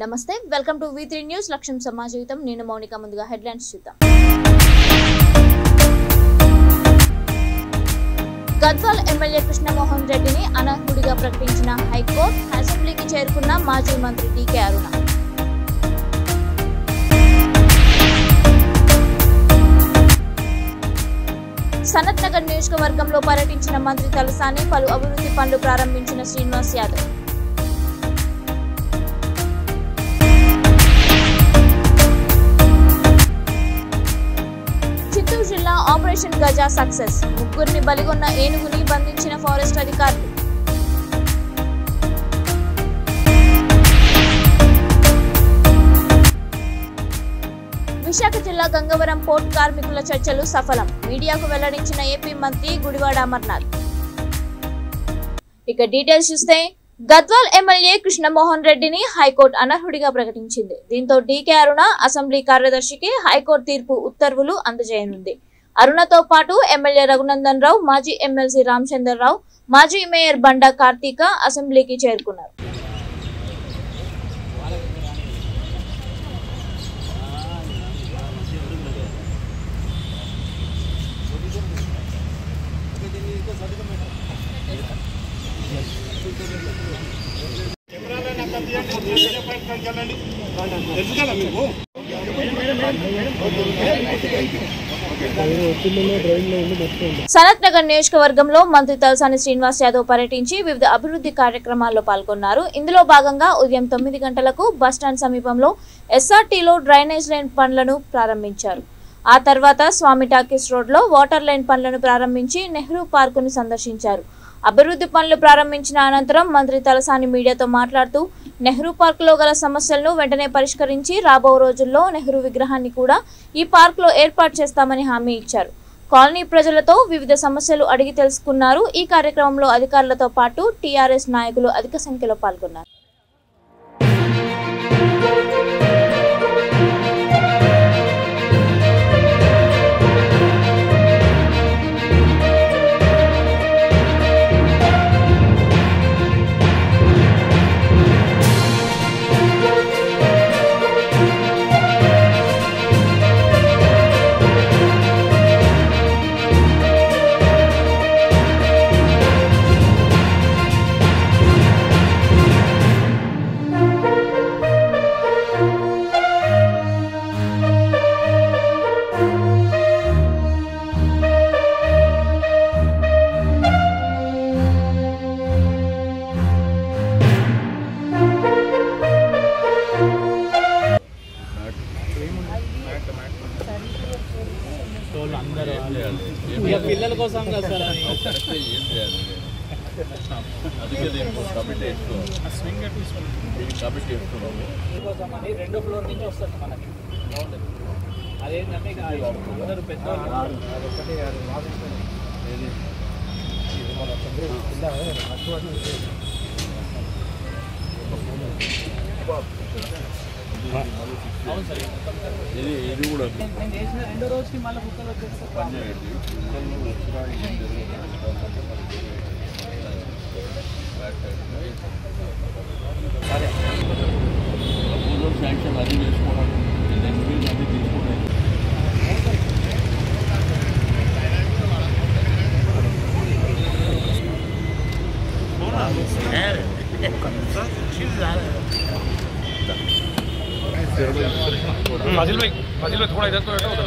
నమస్తే welcome to V3 news లక్ష్యం సమాజ జీవితం నేను మౌనిక ముందుగా హెడ్లైన్స్ చూద్దాం గద్వాల్ ఎమ్మెల్యే కృష్ణమోహన్ రెడ్డిని అనర్హుడిగా ప్రకటించిన హైకోర్టు అసెంబ్లీకి చేరుకున్న మాజీ మంత్రి టీకే అరుణ సనత్ నగర్ నియోజకవర్గంలో పర్యటించిన మంత్రి తలసాని పలు అభివృద్ధి పనులు ప్రారంభించిన శ్రీనివాస్ యాదవ్ చిత్తూరు జిల్లా ఆపరేషన్ గజా సక్సెస్ ముగ్గురిని బలిగొన్న ఏనుగుని బంధించిన ఫారెస్ట్ అధికారులు విశాఖ జిల్లా గంగవరం పోర్ట్ కార్మికుల చర్చలు సఫలం మీడియాకు వెల్లడించిన ఏపీ మంత్రి గుడివాడ అమర్నాథ్ ఇక డీటెయిల్స్ చూస్తే గద్వాల్ ఎమ్మెల్యే కృష్ణమోహన్ రెడ్డిని హైకోర్టు అనర్హుడిగా ప్రకటించింది దీంతో టీకే అరుణ అసెంబ్లీ కార్యదర్శికి హైకోర్టు తీర్పు ఉత్తర్వులు అందజేయనుంది అరుణతో పాటు ఎమ్మెల్యే రఘునందన్ రావు మాజీ ఎమ్మెల్సీ రామచంద్రరావు మాజీ మేయర్ బండా కార్తీక అసెంబ్లీకి చేరుకున్నారు సనత్ నగర్ నియోజకవర్గంలో మంత్రి తలసాని శ్రీనివాస్ యాదవ్ పర్యటించి వివిధ అభివృద్ధి కార్యక్రమాల్లో పాల్గొన్నారు ఇందులో భాగంగా ఉదయం 9 గంటలకు బస్టాండ్ సమీపంలో ఎస్ఆర్టీలో డ్రైనేజ్ లైన్ పనులను ప్రారంభించారు ఆ తర్వాత స్వామి టాకీస్ రోడ్లో వాటర్ లైన్ పనులను ప్రారంభించి నెహ్రూ పార్కును సందర్శించారు అభివృద్ధి పనులు ప్రారంభించిన అనంతరం మంత్రి తలసాని మీడియాతో మాట్లాడుతూ నెహ్రూ పార్కులో గల సమస్యలను వెంటనే పరిష్కరించి రాబో రోజుల్లో నెహ్రూ విగ్రహాన్ని కూడా ఈ పార్కులో ఏర్పాటు చేస్తామని హామీ ఇచ్చారు కాలనీ ప్రజలతో వివిధ సమస్యలు అడిగి తెలుసుకున్నారు ఈ కార్యక్రమంలో అధికారులతో పాటు టీఆర్ఎస్ నాయకులు అధిక సంఖ్యలో పాల్గొన్నారు పిల్లల కోసం కదా సార్ కోసం అని 2వ ఫ్లోర్ నుంచి వస్తుంది మనకి అదేంటంటే అందరూ పెద్దవాళ్ళు అవును సార్ ఇది కూడా నేను చేసిన 2వ రోజుకి మళ్ళీ బుక్కలు వచ్చేస్తాను శాంక్షన్ అది చేసుకోవడం అది తీసుకోవడం फाजिल भाई थोड़ा इधर तो बैठो उधर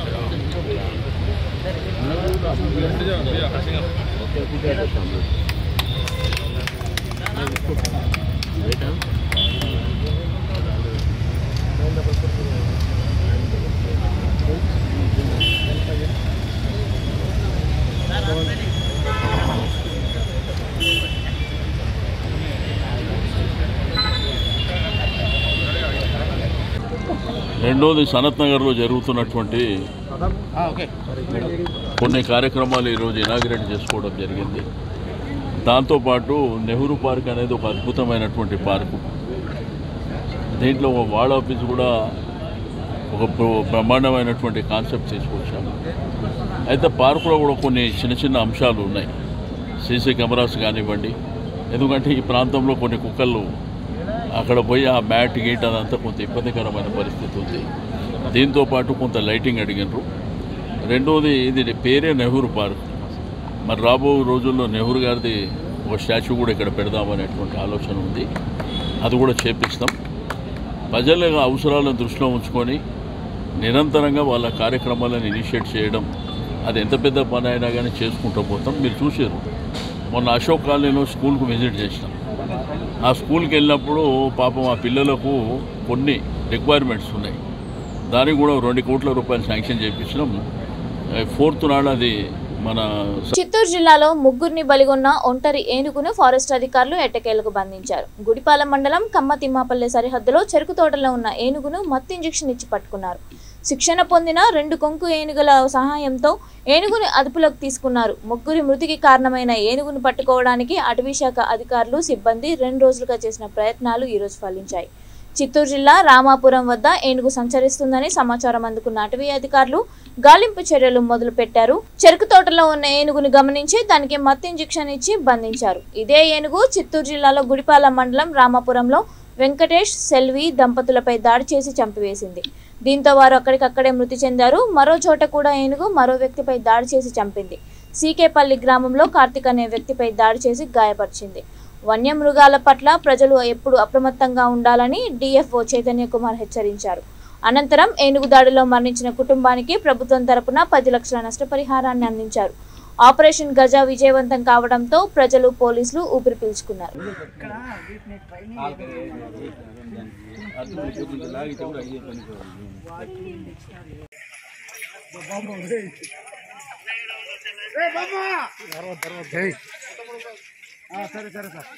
రెండోది సనత్ నగర్లో జరుగుతున్నటువంటి కొన్ని కార్యక్రమాలు ఈరోజు ఇనాగ్రేట్ చేసుకోవడం జరిగింది దాంతోపాటు నెహ్రూ పార్క్ అనేది ఒక అద్భుతమైనటువంటి పార్కు దీంట్లో ఒక వార్డ్ ఆఫీస్ కూడా ఒక బ్రహ్మాండమైనటువంటి కాన్సెప్ట్ తీసుకొచ్చాము అయితే పార్కులో కూడా కొన్ని చిన్న చిన్న అంశాలు ఉన్నాయి సీసీ కెమెరాస్ కానివ్వండి ఎందుకంటే ఈ ప్రాంతంలో కొన్ని కుక్కలు అక్కడ పోయి ఆ మ్యాట్ గీట్ అదంతా కొంత ఇబ్బందికరమైన పరిస్థితి ఉంది. దీంతోపాటు కొంత లైటింగ్ అడిగినారు. రెండోది ఇది పేరే నెహ్రూ పార్క్. మరి రాబో రోజుల్లో నెహ్రూ గారిది ఒక స్టాచ్యూ కూడా ఇక్కడ పెడదామనేటువంటి ఆలోచన ఉంది. అది కూడా చేపిస్తాం. ప్రజల అవసరాలను దృష్టిలో ఉంచుకొని నిరంతరంగా వాళ్ళ కార్యక్రమాలను ఇనిషియేట్ చేయడం, అది ఎంత పెద్ద పని అయినా కానీ చేసుకుంటూ పోతాం. మీరు చూసారు, మొన్న అశోక్ కాలనీలో స్కూల్కు విజిట్ చేసినాం. ఆ స్కూల్కి వెళ్ళినప్పుడు పాపం ఆ పిల్లలకు కొన్ని రిక్వైర్మెంట్స్ ఉన్నాయి. దానికి కూడా 2 కోట్ల రూపాయలు శాంక్షన్ చేయించినాం. 4th నాడు అది మన చిత్తూరు జిల్లాలో ముగ్గురిని బలిగొన్న ఒంటరి ఏనుగును ఫారెస్ట్ అధికారులు ఎట్టకేలకు బంధించారు. గుడిపాలెం మండలం కమ్మతిమ్మాపల్లె సరిహద్దులో చెరుకు తోటలో ఉన్న ఏనుగును మత్తు ఇంజెక్షన్ ఇచ్చి పట్టుకున్నారు. శిక్షణ పొందిన 2 కొంకు ఏనుగుల సహాయంతో ఏనుగుని అదుపులోకి తీసుకున్నారు. ముగ్గురి మృతికి కారణమైన ఏనుగును పట్టుకోవడానికి అటవీశాఖ అధికారులు సిబ్బంది 2 రోజులుగా చేసిన ప్రయత్నాలు ఈరోజు ఫలించాయి. చిత్తూరు జిల్లా రామాపురం వద్ద ఏనుగు సంచరిస్తుందని సమాచారం అందుకున్న అటవీ అధికారులు గాలింపు చర్యలు మొదలుపెట్టారు. చెరుకు తోటలో ఉన్న ఏనుగును గమనించి దానికి మత్తు ఇంజెక్షన్ ఇచ్చి బంధించారు. ఇదే ఏనుగు చిత్తూరు జిల్లాలో గుడిపాలెం మండలం రామాపురంలో వెంకటేష్, సెల్వి దంపతులపై దాడి చేసి చంపివేసింది. దీంతో వారు అక్కడికక్కడే మృతి చెందారు. మరో చోట కూడా ఏనుగు మరో వ్యక్తిపై దాడి చేసి చంపింది. సీకేపల్లి గ్రామంలో కార్తిక్ అనే వ్యక్తిపై దాడి చేసి గాయపరిచింది. వన్యమృగాల పట్ల ప్రజలు ఎప్పుడు అప్రమత్తంగా ఉండాలని డిఎఫ్ఓ చైతన్య కుమార్ హెచ్చరించారు. అనంతరం ఏనుగు దాడిలో మరణించిన కుటుంబానికి ప్రభుత్వం తరపున 10 లక్షల నష్టపరిహారాన్ని అందించారు. ఆపరేషన్ గజా విజయవంతం కావడంతో ప్రజలు, పోలీసులు ఊపిరి పీల్చుకున్నారు. సరే సరే సార్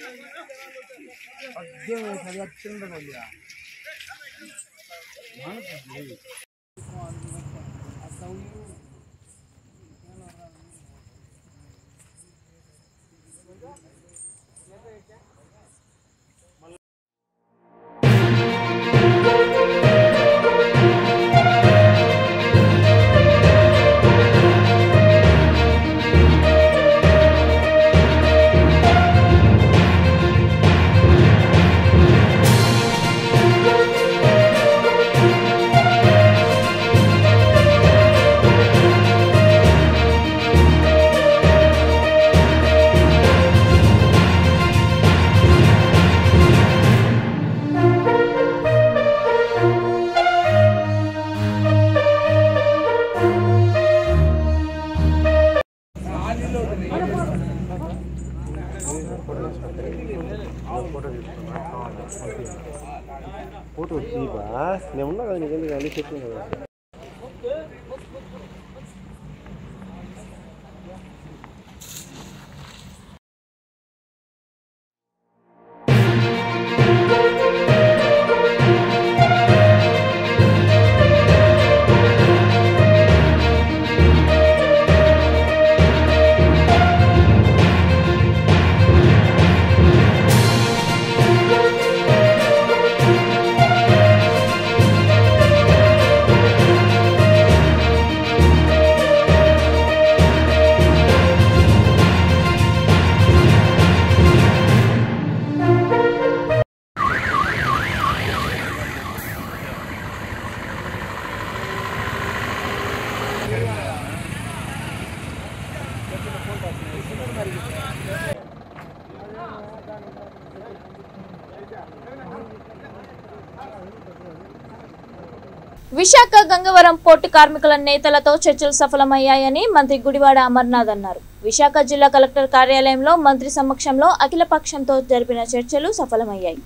फोटो दी बस मैं उन्ना का निकल गाली खेलने लगा విశాఖ గంగవరం పోర్టు కార్మికుల నేతలతో చర్చలు సఫలమయ్యాయని మంత్రి గుడివాడ అమర్నాథ్ అన్నారు. విశాఖ జిల్లా కలెక్టర్ కార్యాలయంలో మంత్రి సమక్షంలో అఖిలపక్షంతో జరిపిన చర్చలు సఫలమయ్యాయి.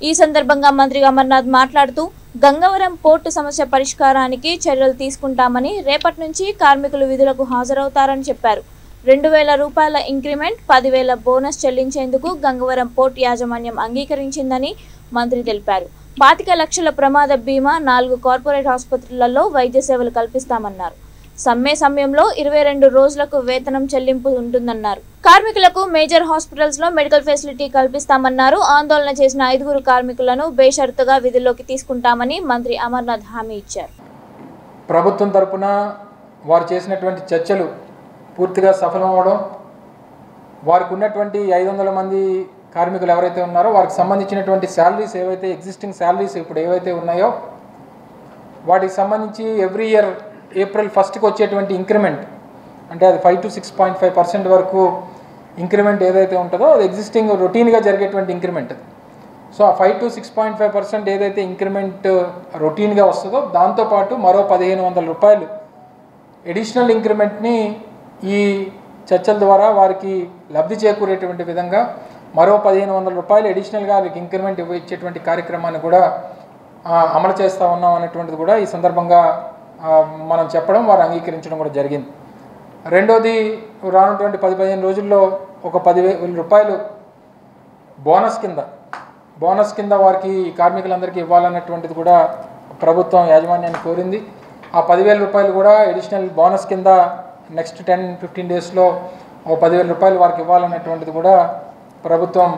ఈ సందర్భంగా మంత్రి అమర్నాథ్ మాట్లాడుతూ గంగవరం పోర్టు సమస్య పరిష్కారానికి చర్యలు తీసుకుంటామని, రేపటి నుంచి కార్మికులు విధులకు హాజరవుతారని చెప్పారు. 2,000 రూపాయల ఇంక్రిమెంట్, 10,000 బోనస్ చెల్లించేందుకు గంగవరం పోర్టు యాజమాన్యం అంగీకరించిందని మంత్రి తెలిపారు. 25 లక్షల ప్రమాద బీమా, 4 కార్పొరేట్ ఆసుపత్రులలో వైద్య సేవలు కల్పిస్తామన్నారు. సమ్మె సమయంలో 22 రోజులకు వేతనం చెల్లింపు ఉంటుందన్నారు. కార్మికులకు మేజర్ హాస్పిటల్స్ లో మెడికల్ ఫెసిలిటీ కల్పిస్తామన్నారు. ఆందోళన చేసిన 5 కార్మికులను బేషరతుగా విధుల్లోకి తీసుకుంటామని మంత్రి అమర్నాథ్ హామీ ఇచ్చారు. ప్రభుత్వం తరపున వారు చేసినటువంటి చర్చలు పూర్తిగా సఫలమవడం, వారికి ఉన్నటువంటి 500 మంది కార్మికులు ఎవరైతే ఉన్నారో వారికి సంబంధించినటువంటి శాలరీస్ ఏవైతే ఎగ్జిస్టింగ్ శాలరీస్ ఇప్పుడు ఏవైతే ఉన్నాయో వాటికి సంబంధించి ఎవ్రీ ఇయర్ ఏప్రిల్ 1కి వచ్చేటువంటి ఇంక్రిమెంట్ అంటే అది 5 to 6.5% వరకు ఇంక్రిమెంట్ ఏదైతే ఉంటుందో అది ఎగ్జిస్టింగ్ రొటీన్గా జరిగేటువంటి ఇంక్రిమెంట్. సో ఆ 5 to 6.5% ఏదైతే ఇంక్రిమెంట్ రొటీన్గా వస్తుందో దాంతోపాటు మరో 1,500 రూపాయలు ఎడిషనల్ ఇంక్రిమెంట్ని ఈ చర్చల ద్వారా వారికి లబ్ధి చేకూరేటువంటి విధంగా మరో 1,500 రూపాయలు అడిషనల్గా వారికి ఇంక్రిమెంట్ ఇచ్చేటువంటి కార్యక్రమాన్ని కూడా అమలు చేస్తూ ఉన్నాం అనేటువంటిది కూడా ఈ సందర్భంగా మనం చెప్పడం వారు అంగీకరించడం కూడా జరిగింది. రెండోది రానున్నటువంటి 10-15 రోజుల్లో ఒక 10,000 రూపాయలు బోనస్ కింద వారికి కార్మికులందరికీ ఇవ్వాలన్నటువంటిది కూడా ప్రభుత్వం యాజమాన్యాన్ని కోరింది. ఆ 10,000 రూపాయలు కూడా అడిషనల్ బోనస్ కింద నెక్స్ట్ 10-15 డేస్లో ఒక 10,000 రూపాయలు వారికి ఇవ్వాలన్నటువంటిది కూడా ప్రభుత్వం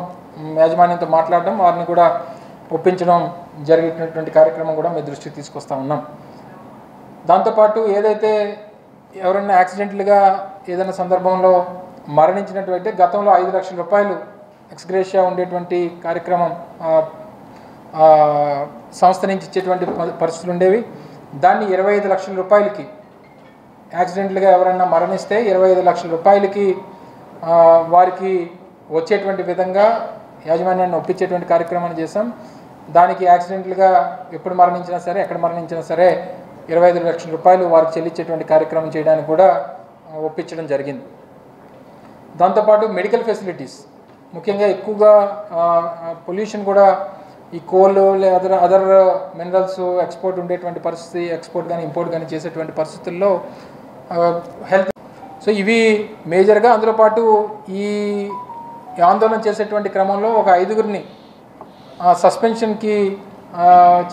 యాజమాన్యంతో మాట్లాడడం వారిని కూడా ఒప్పించడం జరిగినటువంటి కార్యక్రమం కూడా మీ దృష్టికి తీసుకొస్తా ఉన్నాం. దాంతోపాటు ఏదైతే ఎవరైనా యాక్సిడెంట్లుగా ఏదైనా సందర్భంలో మరణించినటువంటి గతంలో 5 లక్షల రూపాయలు ఎక్స్గ్రేషియా ఉండేటువంటి కార్యక్రమం సంస్థ నుంచి ఇచ్చేటువంటి పరిస్థితులు ఉండేవి. దాన్ని 25 లక్షల రూపాయలకి యాక్సిడెంట్లుగా ఎవరైనా మరణిస్తే 25 లక్షల రూపాయలకి వారికి వచ్చేటువంటి విధంగా యాజమాన్యాన్ని ఒప్పించేటువంటి కార్యక్రమాన్ని చేశాం. దానికి యాక్సిడెంట్లుగా ఎప్పుడు మరణించినా సరే ఎక్కడ మరణించినా సరే 25 లక్షల రూపాయలు వారికి చెల్లించేటువంటి కార్యక్రమం చేయడానికి కూడా ఒప్పించడం జరిగింది. దాంతోపాటు మెడికల్ ఫెసిలిటీస్ ముఖ్యంగా ఎక్కువగా పొల్యూషన్ కూడా ఈ కోల్ లేదా అదర్ మినరల్స్ ఎక్స్పోర్ట్ ఉండేటువంటి పరిస్థితి, ఎక్స్పోర్ట్ కానీ ఇంపోర్ట్ కానీ చేసేటువంటి పరిస్థితుల్లో హెల్త్, సో ఇవి మేజర్గా. అందులో పాటు ఈ ఆందోళన చేసేటువంటి క్రమంలో ఒక 5గురిని సస్పెన్షన్కి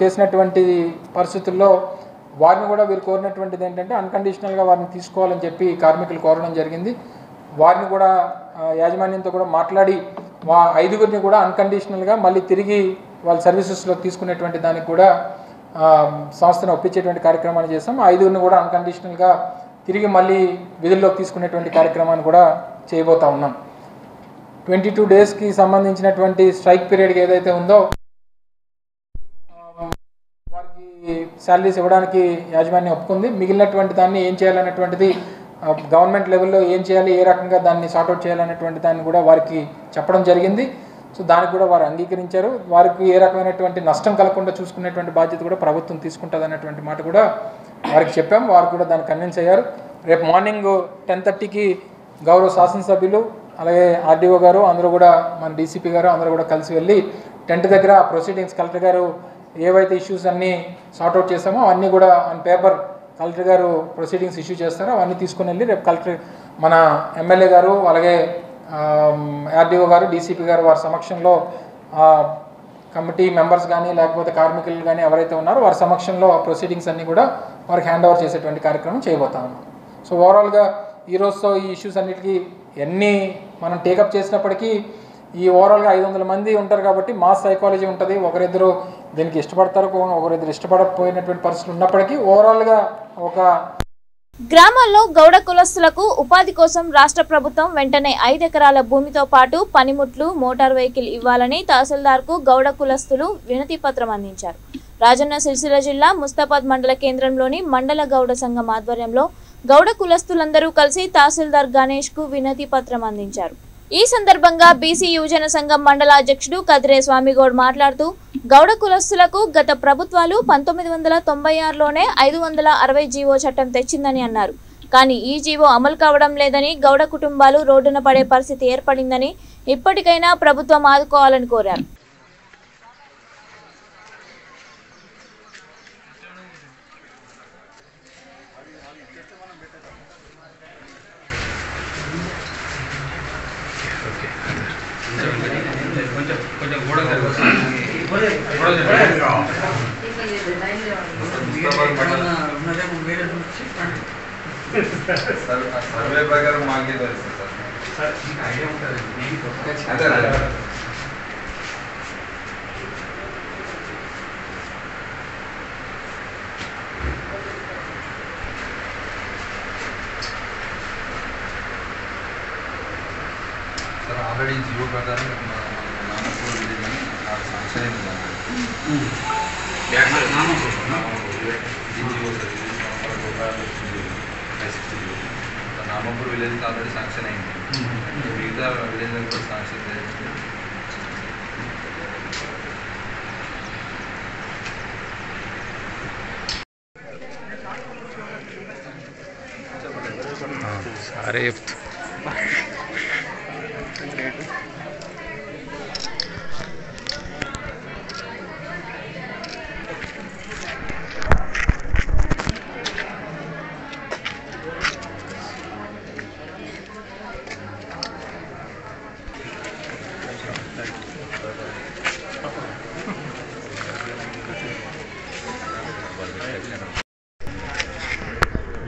చేసినటువంటి పరిస్థితుల్లో వారిని కూడా వీరు కోరినటువంటిది ఏంటంటే అన్కండిషనల్గా వారిని తీసుకోవాలని చెప్పి కార్మికులు కోరడం జరిగింది. వారిని కూడా యాజమాన్యంతో కూడా మాట్లాడి 5గురిని కూడా అన్కండిషనల్గా మళ్ళీ తిరిగి వాళ్ళ సర్వీసెస్లో తీసుకునేటువంటి దానికి కూడా సంస్థను ఒప్పించేటువంటి కార్యక్రమాన్ని చేస్తాం. 5గురిని కూడా అన్కండిషనల్గా తిరిగి మళ్ళీ విధుల్లోకి తీసుకునేటువంటి కార్యక్రమాన్ని కూడా చేయబోతా ఉన్నాం. 22 డేస్కి సంబంధించినటువంటి స్ట్రైక్ పీరియడ్ ఏదైతే ఉందో వారికి శాలరీస్ ఇవ్వడానికి యాజమాన్యం ఒప్పుకుంది. మిగిలినటువంటి దాన్ని ఏం చేయాలనేటువంటిది గవర్నమెంట్ లెవెల్లో ఏం చేయాలి, ఏ రకంగా దాన్ని సార్ట్అవుట్ చేయాలనేటువంటి దాన్ని కూడా వారికి చెప్పడం జరిగింది. సో దానికి కూడా వారు అంగీకరించారు. వారికి ఏ రకమైనటువంటి నష్టం కలగకుండా చూసుకునేటువంటి బాధ్యత కూడా ప్రభుత్వం తీసుకుంటుంది అన్నటువంటి మాట కూడా వారికి చెప్పాం. వారు కూడా దాన్ని కన్విన్స్ అయ్యారు. రేపు మార్నింగ్ 10:30కి గౌరవ శాసనసభ్యులు అలాగే ఆర్డీఓ గారు అందరూ కూడా మన డీసీపీ గారు అందరూ కూడా కలిసి వెళ్ళి టెంట్ దగ్గర ప్రొసీడింగ్స్ కలెక్టర్ గారు ఏవైతే ఇష్యూస్ అన్నీ సార్ట్అవుట్ చేస్తామో అవన్నీ కూడా ఆన్ పేపర్ కలెక్టర్ గారు ప్రొసీడింగ్స్ ఇష్యూ చేస్తారో అవన్నీ తీసుకుని వెళ్ళి రేపు కలెక్టర్ మన ఎమ్మెల్యే గారు అలాగే ఆర్డీఓ గారు డీసీపీ గారు వారి సమక్షంలో కమిటీ మెంబర్స్ కానీ లేకపోతే కార్మికులు కానీ ఎవరైతే ఉన్నారో వారి సమక్షంలో ప్రొసీడింగ్స్ అన్నీ కూడా వారికి హ్యాండ్ ఓవర్ చేసేటువంటి కార్యక్రమం చేయబోతా ఉన్నాం. సో ఓవరాల్గా ఈరోజుతో ఈ ఇష్యూస్ అన్నిటికీ ఎన్ని మనం టేకప్ చేసినప్పటికీ ఈ ఓవరాల్గా 500 మంది ఉంటారు కాబట్టి మాస్ సైకాలజీ ఉంటుంది. ఒకరిద్దరు దీనికి ఇష్టపడతారు, ఒకరిద్దరు ఇష్టపడకపోయినటువంటి పరిస్థితులు ఉన్నప్పటికీ ఓవరాల్గా ఒక గ్రామాల్లో గౌడ కులస్తులకు ఉపాధి కోసం రాష్ట్ర ప్రభుత్వం వెంటనే 5 ఎకరాల భూమితో పాటు పనిముట్లు, మోటార్ వెహికల్ ఇవ్వాలని తహసీల్దార్కు గౌడ కులస్తులు వినతి పత్రం అందించారు. రాజన్న సిరిసిల్ల జిల్లా ముస్తాబాద్ మండల కేంద్రంలోని మండల గౌడ సంఘం ఆధ్వర్యంలో గౌడ కులస్తులందరూ కలిసి తహసీల్దార్ గణేష్కు వినతి పత్రం అందించారు. ఈ సందర్భంగా బీసీ యువజన సంఘం మండల అధ్యక్షుడు కదిరే స్వామిగౌడ్ మాట్లాడుతూ గౌడ కులస్తులకు గత ప్రభుత్వాలు 1996లోనే 560 జీవో చట్టం తెచ్చిందని అన్నారు. కానీ ఈ జీవో అమలు కావడం లేదని, గౌడ కుటుంబాలు రోడ్డున పడే పరిస్థితి ఏర్పడిందని, ఇప్పటికైనా ప్రభుత్వం ఆదుకోవాలని కోరారు. సర్వే ప్రకారం మాకే తెలుస్తుంది సార్, ఐడియా ఉంటుంది. సార్ ఆల్రెడీ జీవో ప్రకారం శాంక్షన్ అయింది నామపూర్ విలేజ్కి ఆల్రెడీ శాంక్షన్ అయింది, మిగతా విలేజ్లకు కూడా శాంక్షన్ చేయాలి. अरे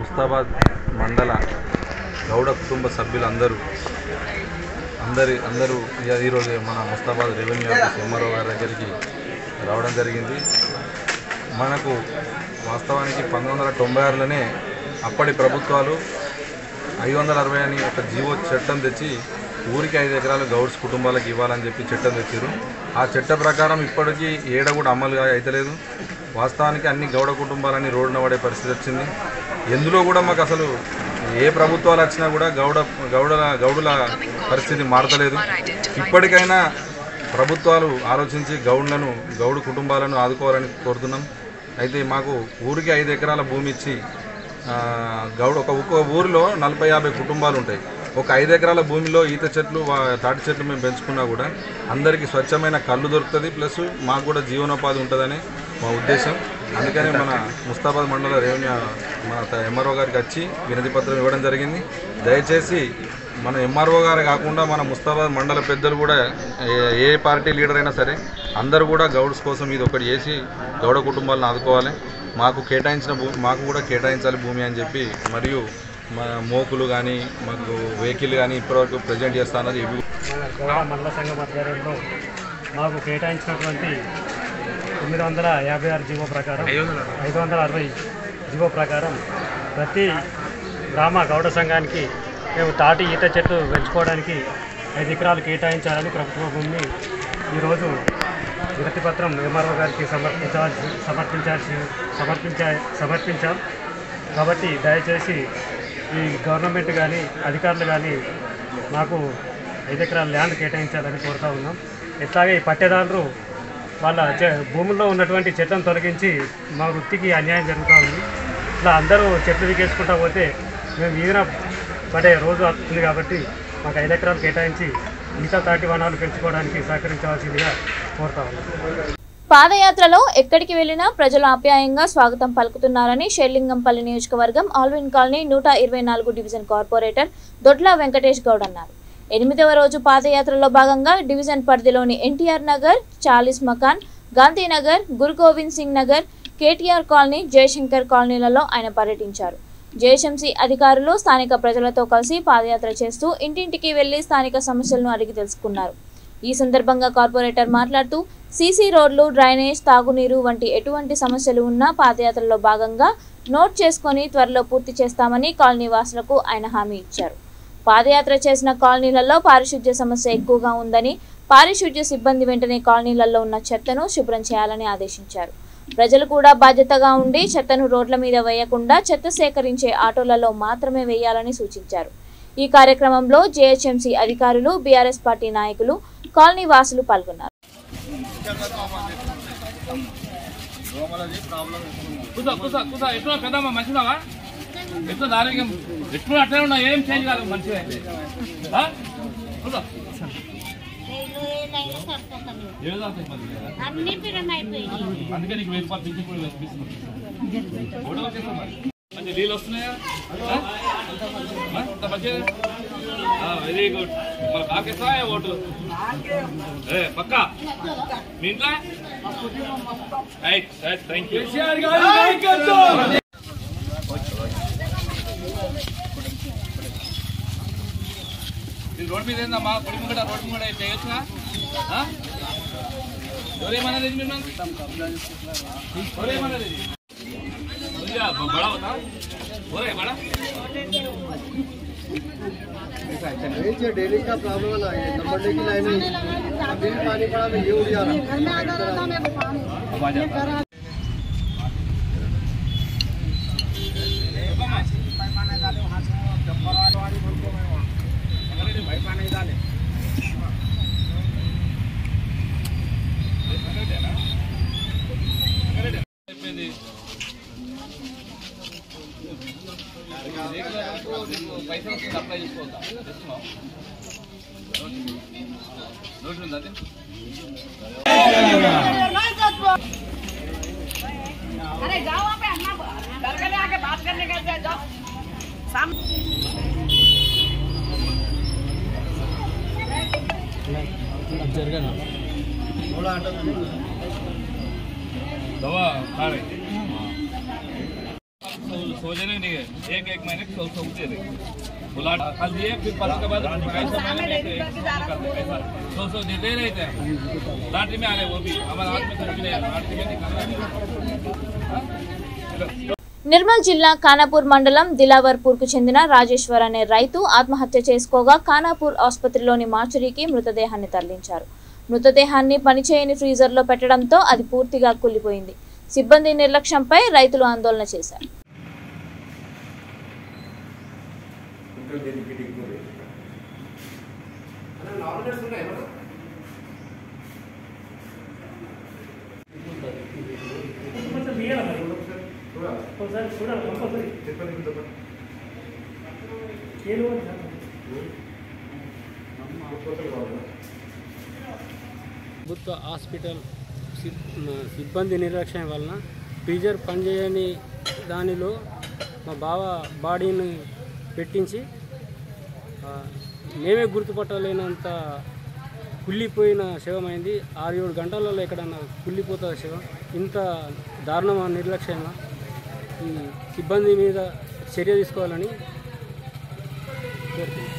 ముస్తాబాద్ మండల గౌడ కుటుంబ సభ్యులందరూ ఈరోజు మన ముస్తాబాద్ రెవెన్యూ ఆఫీస్ ఎంఆర్ఓ గారి దగ్గరికి రావడం జరిగింది. మనకు వాస్తవానికి 1996లోనే అప్పటి ప్రభుత్వాలు 560 అని ఒక జీవో చట్టం తెచ్చి ఊరికి 5 ఎకరాలు గౌడ్స్ కుటుంబాలకు ఇవ్వాలని చెప్పి చట్టం తెచ్చారు. ఆ చట్ట ప్రకారం ఇప్పటికీ ఏడ కూడా అమలు అయితలేదు. వాస్తవానికి అన్ని గౌడ కుటుంబాలని రోడ్డున పడే పరిస్థితి వచ్చింది. ఎందులో కూడా మాకు అసలు ఏ ప్రభుత్వాలు వచ్చినా కూడా గౌడుల పరిస్థితి మారతలేదు. ఇప్పటికైనా ప్రభుత్వాలు ఆలోచించి గౌడు కుటుంబాలను ఆదుకోవాలని కోరుతున్నాం. అయితే మాకు ఊరికి 5 ఎకరాల భూమి ఇచ్చి ఒక ఊరిలో 40-50 కుటుంబాలు ఉంటాయి. ఒక 5 ఎకరాల భూమిలో ఈత చెట్లు తాటి చెట్లు మేము పెంచుకున్నా కూడా అందరికీ స్వచ్ఛమైన కళ్ళు దొరుకుతుంది, ప్లస్ మాకు కూడా జీవనోపాధి ఉంటుందని మా ఉద్దేశం. అందుకనే మన ముస్తాబాద్ మండల రెవెన్యూ మన ఎంఆర్ఓ గారికి వచ్చి వినతి పత్రం ఇవ్వడం జరిగింది. దయచేసి మన ఎంఆర్ఓ గారు కాకుండా మన ముస్తాబాద్ మండల పెద్దలు కూడా ఏ పార్టీ లీడర్ అయినా సరే అందరూ కూడా గౌడ్స్ కోసం ఇది ఒకటి చేసి గౌడ కుటుంబాలను ఆదుకోవాలి. మాకు కూడా కేటాయించాలి భూమి అని చెప్పి, మరియు మన మోకులు కానీ మాకు వెహికల్ కానీ ఇప్పటివరకు ప్రజెంట్ చేస్తానది. ఇవి మండల సంఘం ఆధ్వర్యంలో మాకు కేటాయించినటువంటి 956 జీవో ప్రకారం 560 జీవో ప్రకారం ప్రతి గ్రామ గౌడ సంఘానికి మేము తాటి ఈత చెట్లు పెంచుకోవడానికి 5 ఎకరాలు కేటాయించాలని ప్రభుత్వ భూమిని ఈరోజు వినతి పత్రం ఎంఆర్ఓ గారికి సమర్పించాం. కాబట్టి దయచేసి ఈ గవర్నమెంట్ కానీ అధికారులు కానీ మాకు 5 ఎకరాల ల్యాండ్ కేటాయించాలని కోరుతూ ఉన్నాం. ఇట్లాగే ఈ పట్టేదారులు వాళ్ళ భూముల్లో ఉన్నటువంటి చెట్లను తొలగించి మా వృత్తికి అన్యాయం జరుగుతూ ఉంది. ఇట్లా అందరూ చెట్లు దిగేసుకుంటా పోతే మేము వీధిన పడే రోజు వస్తుంది. కాబట్టి మాకు 5 ఎకరాలు కేటాయించి మిగతా తాటి వనాలు పెంచుకోవడానికి సహకరించవలసిందిగా కోరుతా ఉన్నాం. పాదయాత్రలో ఎక్కడికి వెళ్లినా ప్రజలు ఆప్యాయంగా స్వాగతం పలుకుతున్నారని షెర్లింగంపల్లి నియోజకవర్గం ఆల్విన్ కాలనీ 124 డివిజన్ కార్పొరేటర్ దొడ్ల వెంకటేష్ గౌడ్ అన్నారు. 8వ రోజు పాదయాత్రలో భాగంగా డివిజన్ పరిధిలోని ఎన్టీఆర్ నగర్, చాలీస్ మకాన్, గాంధీనగర్, గురు గోవింద్ సింగ్ నగర్, కేటీఆర్ కాలనీ, జయశంకర్ కాలనీలలో ఆయన పర్యటించారు. జేహెచ్ఎంసీ అధికారులు స్థానిక ప్రజలతో కలిసి పాదయాత్ర చేస్తూ ఇంటింటికి వెళ్లి స్థానిక సమస్యలను అడిగి తెలుసుకున్నారు. ఈ సందర్భంగా కార్పొరేటర్ మాట్లాడుతూ సీసీ రోడ్లు, డ్రైనేజ్, తాగునీరు వంటి ఎటువంటి సమస్యలు ఉన్నా పాదయాత్రలో భాగంగా నోట్ చేసుకుని త్వరలో పూర్తి చేస్తామని కాలనీ వాసులకు ఆయన హామీ ఇచ్చారు. పాదయాత్ర చేసిన కాలనీలలో పారిశుద్ధ్య సమస్య ఎక్కువగా ఉందని, పారిశుద్ధ్య సిబ్బంది వెంటనే కాలనీలలో ఉన్న చెత్తను శుభ్రం చేయాలని ఆదేశించారు. ప్రజలు కూడా బాధ్యతగా ఉండి చెత్తను రోడ్ల మీద వేయకుండా చెత్త సేకరించే ఆటోలలో మాత్రమే వేయాలని సూచించారు. ఈ కార్యక్రమంలో జేహెచ్ఎంసీ అధికారులు, బీఆర్ఎస్ పార్టీ నాయకులు, కాలనీ వాసులు పాల్గొన్నారు. ఏం చేంజ్ కాదు మంచిగా అయితే అందుకే నీకు 1000 రూపాయలు కూడా మంచి నీళ్ళు వస్తున్నాయా? Very good. మరి కాకేస్తా ఓటు పక్కా మీ ఇంట్లో రైట్ రైట్. Thank you. ఇది రోడ్ మీద ఏందమ్మా? గుడి ముంగడ రోడ్ ముంగడ చేయొచ్చుగా? ఎవరేమన్నది మిమ్మల్ని? ఎవరేమన్నది? बड़ा होता है बड़ा डेली का प्रॉब्लम है ना, नंबर की लाइन बिल पानी पड़ा तो ये उड़ जा रहा है। अरे जाओ वहाँ पे घर के आके बात करने के लिए जाओ दवा खा रहे सोचने नहीं है, एक महीने की सोचते थे बुला कल दिए, फिर परसों के बाद पैसा सौ देते रहते हैं। लाटरी में आ रहे वो भी हमारे हाथ में कुछ नहीं है, लाटरी में निकालना। నిర్మల్ జిల్లా ఖానాపూర్ మండలం దిలావర్పూర్కు చెందిన రాజేశ్వర్ అనే రైతు ఆత్మహత్య చేసుకోగా ఖానాపూర్ ఆసుపత్రిలోని మార్చురీకి మృతదేహాన్ని తరలించారు. మృతదేహాన్ని పనిచేయని ఫ్రీజర్లో పెట్టడంతో అది పూర్తిగా కుళ్ళిపోయింది. సిబ్బంది నిర్లక్ష్యంపై రైతులు ఆందోళన చేశారు. ప్రభుత్వ హాస్పిటల్ సిబ్బంది నిర్లక్ష్యం వలన ఫ్రీజర్ పనిచేయని దానిలో మా బావ బాడీని పెట్టించి మేమే గుర్తుపట్టలేనంత కుళ్ళిపోయిన శవమైంది. 6-7 గంటలలో ఎక్కడన్నా కుళ్ళిపోతున్న శవం. ఇంత దారుణమైన నిర్లక్ష్యమా? ఈ సిబ్బంది మీద చర్య తీసుకోవాలని కోరుతున్నాను.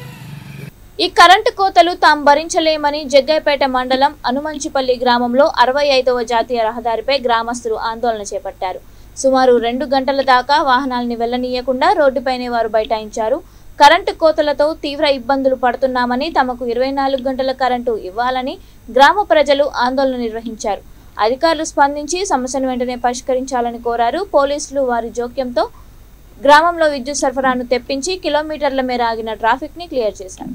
ఈ కరెంటు కోతలు తాము భరించలేమని జగ్గైపేట మండలం అనుమంచిపల్లి గ్రామంలో 65వ జాతీయ రహదారిపై గ్రామస్తులు ఆందోళన చేపట్టారు. సుమారు 2 గంటల దాకా వాహనాలను వెళ్లనీయకుండా రోడ్డుపైనే వారు బైఠాయించారు. కరెంటు కోతలతో తీవ్ర ఇబ్బందులు పడుతున్నామని, తమకు 24 గంటల కరెంటు ఇవ్వాలని గ్రామ ప్రజలు ఆందోళన నిర్వహించారు. అధికారులు స్పందించి సమస్యను వెంటనే పరిష్కరించాలని కోరారు. పోలీసులు వారి జోక్యంతో గ్రామంలో విద్యుత్ సరఫరాను తెప్పించి కిలోమీటర్ల మేర ఆగిన ట్రాఫిక్ ని క్లియర్ చేశారు.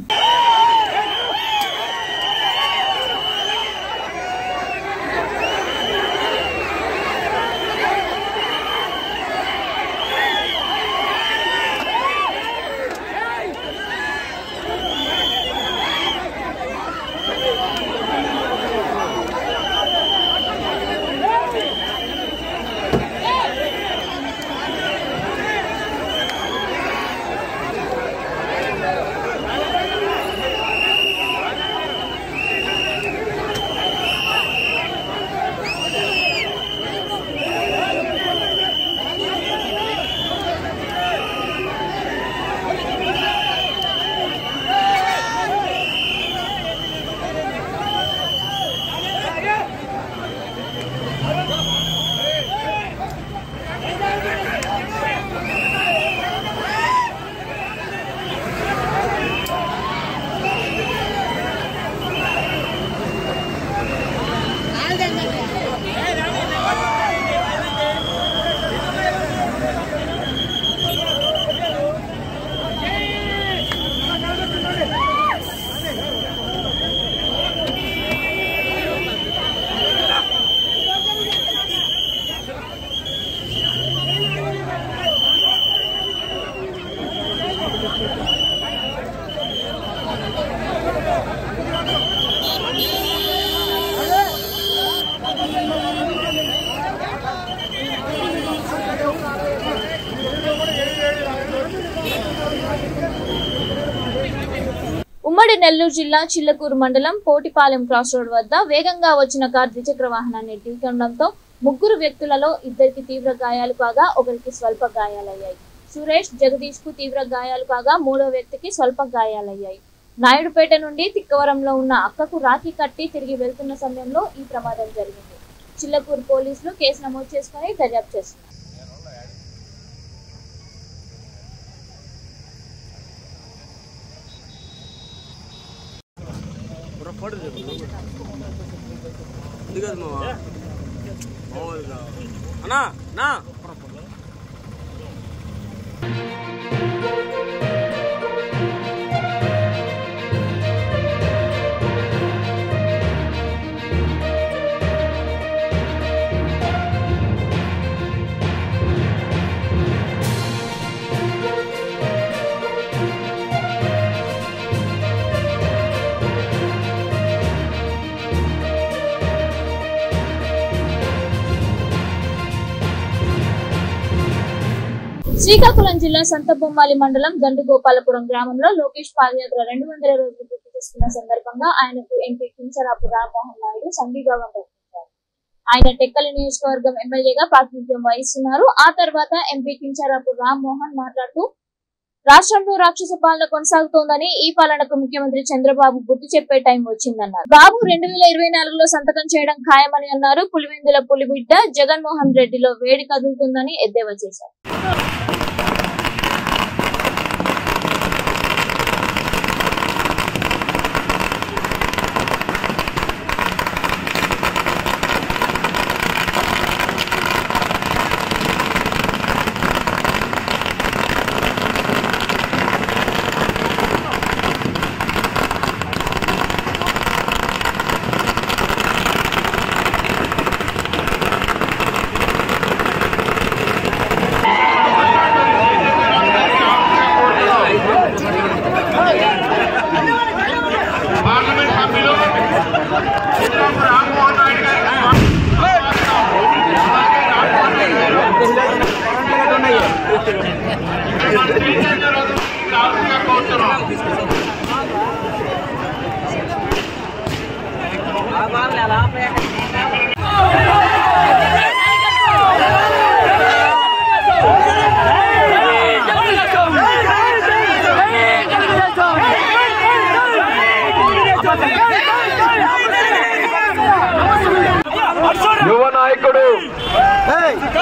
ఉమ్మడి నెల్లూరు జిల్లా చిల్లకూరు మండలం పోటిపాలెం క్రాస్ రోడ్ వద్ద వేగంగా వచ్చిన కారు ద్విచక్ర వాహనాన్ని ఢీకొనడంతో 3 వ్యక్తులలో 2కి తీవ్ర గాయాలు కాగా ఒకరికి స్వల్ప గాయాలయ్యాయి. సురేష్, జగదీష్ కు తీవ్ర గాయాలు కాగా 3వ వ్యక్తికి స్వల్ప గాయాలయ్యాయి. నాయుడుపేట నుండి తిక్కవరంలో ఉన్న అక్కకు రాఖీ కట్టి తిరిగి వెళ్తున్న సమయంలో ఈ ప్రమాదం జరిగింది. చిల్లకూరు పోలీసులు కేసు నమోదు చేసుకుని దర్యాప్తు చేస్తున్నారు. శ్రీకాకుళం జిల్లా సంతబొమ్మాలి మండలం గండుగోపాలపురం గ్రామంలో లోకేష్ పాదయాత్ర 200 రోజులు పూర్తి చేసుకున్న సందర్భంగా ఆయనకు ఎంపీ కించరాపు రామ్మోహన్ నాయుడు సంఘీభావం ప్రకటించారు. ఆయన టెక్కలి నియోజకవర్గం ఎమ్మెల్యేగా ప్రాతినిధ్యం వహిస్తున్నారు. ఆ తర్వాత ఎంపీ కించరాపు రామ్మోహన్ మాట్లాడుతూ రాష్ట్రంలో రాక్షస పాలన కొనసాగుతోందని ఈ పాలనకు ముఖ్యమంత్రి చంద్రబాబు బుద్ధి చెప్పే టైం వచ్చిందన్నారు. బాబు 2024లో సంతకం చేయడం ఖాయమని అన్నారు. పులివెందుల పులిబిడ్డ జగన్మోహన్ రెడ్డిలో వేడి కదులుతుందని ఎద్దేవా చేశారు. యువ నాయకుడు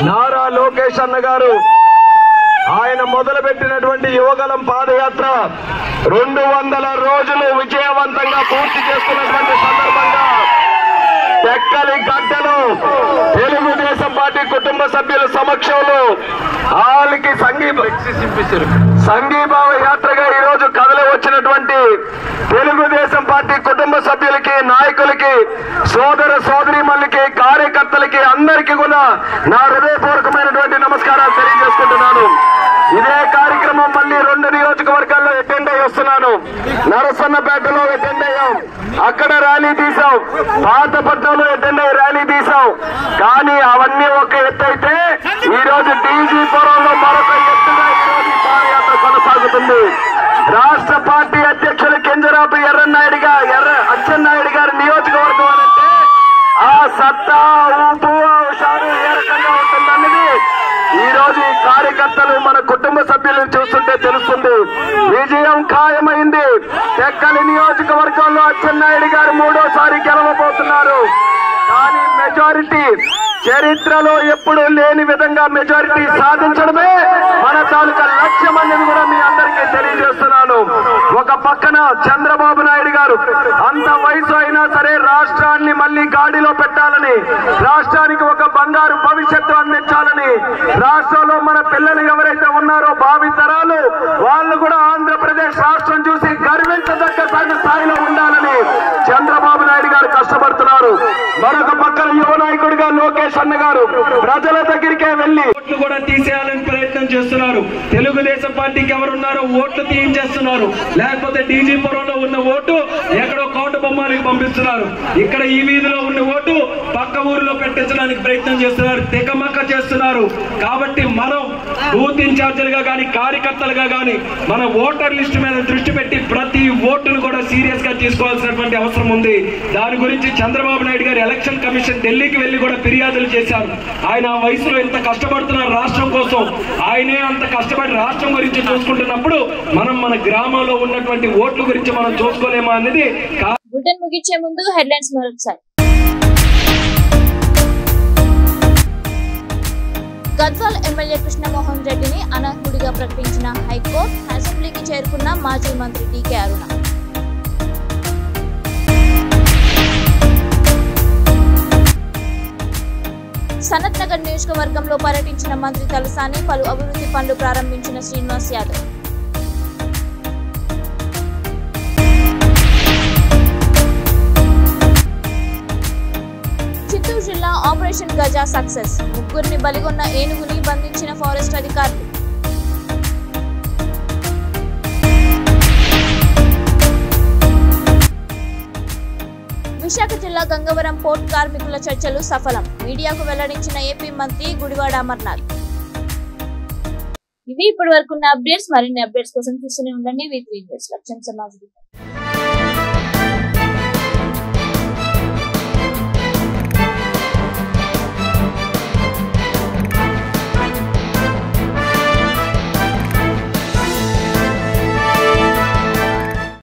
నారా లోకేష్ అన్న గారు ఆయన మొదలుపెట్టినటువంటి యువగలం పాదయాత్ర 200 రోజులు విజయవంతంగా పూర్తి చేసుకున్నటువంటి సందర్భంగా టెక్కలి గడ్డలో తెలుగుదేశం పార్టీ కుటుంబ సభ్యుల సమక్షంలో వాళ్ళకి సంఘీభావ యాత్రగా ఈ రోజు కదలి వచ్చినటువంటి తెలుగుదేశం పార్టీ కుటుంబ సభ్యులకి, నాయకులకి, సోదర సోదరీమణులకి, కార్యకర్తలకి అందరికీ కూడా నా హృదయపూర్వకమైనటువంటి నమస్కారాలు తెలియజేసుకుంటున్నాను. ఇదే కార్యక్రమం మళ్ళీ 2 నియోజకవర్గాల్లో అటెండ్ అయ్యి వస్తున్నాను. నరసన్నపేటలో అటెండ్ అయ్యాం, అక్కడ ర్యాలీ తీసాం. పాతపట్నంలో అటెండ్ అయ్యి ర్యాలీ తీసాం. కానీ అవన్నీ ఒక ఎత్తు అయితే ఈ రోజు డీజీపురంలో మరొక ఎత్తుగా ఈ రోజు పాదయాత్ర కొనసాగుతుంది. రాష్ట్ర పార్టీ అధ్యక్షులు కింజరాపు అచ్చెన్నాయుడు గారి నియోజకవర్గం అంటే ఆ సత్తా, ఊపు, హుషారు ఏ రకంగా ఉంటుందన్నది ఈ రోజు ఈ కార్యకర్తలు మన కుటుంబ సభ్యులను చూస్తుంటే తెలుస్తుంది. విజయం ఖాయమైంది. టెక్కలి నియోజకవర్గంలో అచ్చెన్నాయుడు గారు 3వసారి గెలవబోతున్నారు. కానీ మెజారిటీ చరిత్రలో ఎప్పుడు లేని విధంగా మెజారిటీ సాధించడమే మన తాలూకా లక్ష్యం అనేది కూడా మీ అందరికీ తెలియజేస్తున్నాను. ఒక పక్కన చంద్రబాబు నాయుడు గారు అంత వయసు అయినా సరే రాష్ట్రాన్ని మళ్ళీ గాడిలో పెట్టాలని, రాష్ట్రానికి ఒక బంగారు భవిష్యత్తు అందించాలని, రాష్ట్రంలో మన పిల్లలు ఎవరైతే ఉన్నారో భావి తరాలు వాళ్ళు కూడా ఆంధ్రప్రదేశ్ రాష్ట్రం చూసి గర్వించదగ్గ స్థాయిలో ఉండాలని చంద్రబాబు నాయుడు గారు కష్టపడుతున్నారు. మరొక పక్కన యువ నాయకుడిగా లోకేష్ అన్న గారు ప్రజల దగ్గరికే వెళ్లి ఓట్లు కూడా తీసేయాలని ప్రయత్నం చేస్తున్నారు. తెలుగుదేశం పార్టీకి ఎవరున్నారో ఓట్లు తీయించేస్తున్నారు. లేకపోతే డీజీపురంలో ఉన్న ఓటు ఎక్కడో కోటబొమ్మాలికి పంపిస్తున్నారు. ఇక్కడ ఈ వీధిలో ఉన్న ఓటు పక్క ఊరిలో పెట్టించడానికి ప్రయత్నం చేస్తున్నారు. తెగమక్క చేస్తున్నారు. కాబట్టి మనం బూత్ ఇన్ఛార్జీలుగా కానీ, కార్యకర్తలుగా కానీ మన ఓటర్ లిస్టు మీద దృష్టి పెట్టి ప్రతి ఓటును కూడా సీరియస్ గా తీసుకోవాల్సినటువంటి అవసరం ఉంది. దాని గురించి చంద్రబాబు నాయుడు గారు ఎలక్షన్ కమిషన్ ఢిల్లీకి వెళ్లి కూడా ఫిర్యాదులు చేశారు. ఆయన ఆ వయసులో ఎంత కష్టపడుతున్నారు రాష్ట్రం కోసం, ఆయనే అంత కష్టపడి రాష్ట్రం గురించి చూసుకుంటున్నప్పుడు మనం మన గ్రామంలో ఉన్నటువంటి ఓట్ల గురించి మనం చూసుకోలేమా అనేది. బులెటిన్ ముగించే ముందు హెడ్లైన్స్ మరొకసారి. గద్వాల్ ఎమ్మెల్యే కృష్ణమోహన్ రెడ్డిని అనర్హుడిగా ప్రకటించిన హైకోర్టు. అసెంబ్లీకి చేరుకున్న మాజీ మంత్రి టీకే అరుణ. సనత్ నగర్ నియోజకవర్గంలో పర్యటించిన మంత్రి తలసాని పలు అభివృద్ధి పనులు ప్రారంభించిన శ్రీనివాస్ యాదవ్. చిత్తూరు జిల్లా ఆపరేషన్ గజా సక్సెస్, ముగ్గురిని బలిగొన్న ఏనుగుని బంధించిన ఫారెస్ట్ అధికారులు. విశాఖ జిల్లా గంగవరం పోర్ట్ కార్మికుల చర్చలు సఫలం, మీడియాకు వెల్లడించిన ఏపీ మంత్రి గుడివాడ అమర్నాథ్. ఇవి ఇప్పటి వరకు ఉన్న అప్డేట్స్. మరిన్ని అప్డేట్స్ కోసం చూస్తూనే ఉండండి V3 న్యూస్. లక్ష్యం సమాజ్.